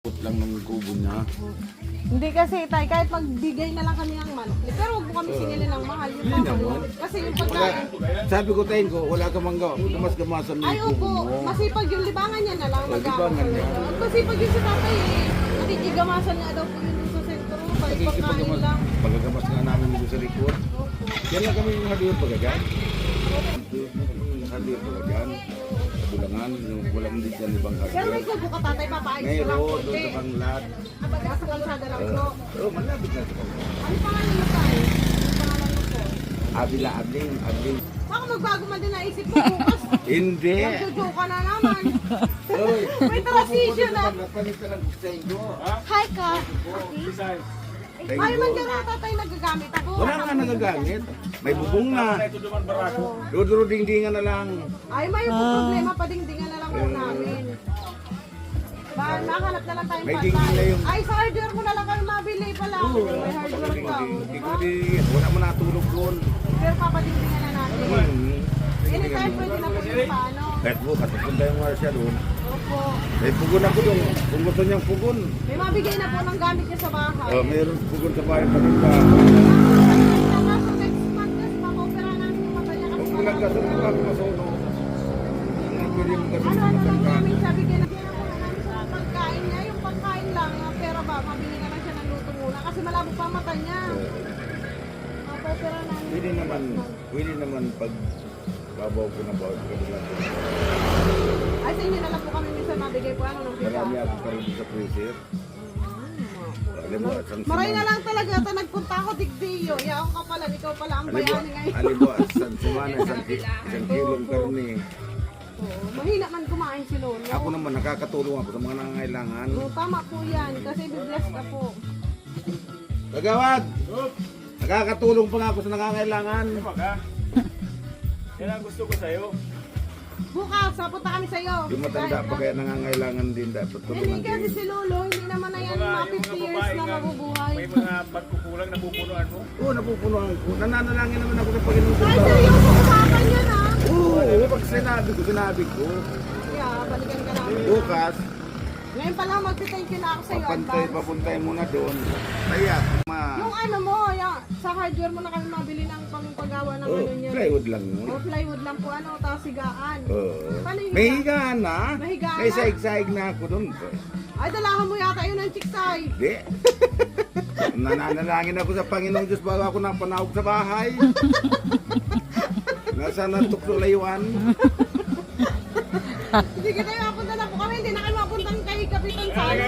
lang ng kubo niya. Hindi kasi tay, kahit magbigay na lang kami ng monthly, pero huwag mo kami singilin ng mahal yung tama. Kasi yung pagkain. Sabi ko tayo ko, wala ka mangga. Gamas-gamasan mo Ay, yung kubo opo, mo. masipag yung libangan niya na lang. Libangan niya. Masipag yung sa tatay eh. Nakikigamasan niya daw po yun sa sentro. Kahit pagkain lang. Pagagamas nga namin dito sa likod. Yan lang kami yung hardware pagagan. Hardware pagagan. Bulangan, yung walang din dyan ibang Pero may hardware. kubo ka tatay, papaayos ko lang Mayroon, po. doon sa panglat. Abaga sa kalsada lang po. Oo, malapit na sa panglat. Ano pangalan mo tayo? Ano pangalan mo po? Abila, Abling. Baka magbago man din naisip mo bukas. Hindi. Nagjojoke ka na naman. Oy, May transition na. Panita lang sa inyo. Hi ka. Ay, man ka na tatay nagagamit ako. Wala nga nagagamit. May bubong na. Duduro dingdingan na lang. Ay, may problema pa dingdingan na lang po namin. Ba, nakahanap na lang tayong May pantay. dingding na yung- Ay, sa hardware mo na lang kami mabili pala. May hardware ka, Hindi di ko ba? wala mo natulog doon. Pero papadingdingan na natin. Anytime pwede na po yung paano. Kahit bukas, punta yung mga siya doon. Opo. May pugon ako doon. Kung gusto niyang pugon. May mabigay na po ng gamit niya sa bahay. Mayroon pugon sa bahay pa rin ba? Kaso next month kasi makaopera namin yung mata niya kasi Kung walang gasol, hindi ako masuno. Hindi pwede yung gasol ano sa lang matangka. namin sabi kaya namin sa pagkain niya, yung pagkain lang, pero ba, mabili na lang siya ng luto muna kasi malabo pa ang mata niya. Makaopera namin. Pwede naman pag babaw ko na bawat kabilang. Ay, sa inyo na lang po kami minsan mabigay po ano ng pizza. Marami ako karoon sa freezer. Alam mo, isang Maray na lang talaga ito, nagpunta ako digdiyo. Yaong ka pala, ikaw pala ang bayani ngayon. Alibo, isang semana, isang kilong karne. Oo, mahina man kumain si Lolo. Ako naman, nakakatulong ako sa mga nangangailangan. Oo, tama po yan, kasi bibless ka po. Kagawad! Nakakatulong pa nga ako sa nangangailangan. Yan ang gusto ko sa'yo. Bukas, napunta kami sa'yo. Yung matanda pa kaya nangangailangan din dapat Hindi tulungan kasi din. si Lolo, hindi naman na yan mga 50 years na mabubuhay. May mga pagkukulang na pupunuan mo. Oo, napupunuan ko. Nananalangin naman ako sa Panginoon. Ay, seryoso, usapan yan ha. Oo, pag sinabi ko. Kaya, balikan ka namin. Bukas, Ngayon pa lang magti-thank you na ako sa'yo. advance. papuntay mo na doon. Kaya, Yung ano mo, sa hardware mo na kami mabili ng pangpagawa ng ano niya. plywood lang yun. O plywood lang po, ano, tapos higaan. Paano yung May higaan? higaan na. May higaan May na? saig-saig na ako doon. Ay, dalahan mo yata yun ng chiksay. Hindi. Nananalangin ako sa Panginoong Diyos bago ako napanahog sa bahay. Nasaan ang tukso layuan? Hindi kita mapunta na po kami, hindi na kayo mapuntang kay Kapitan Sara.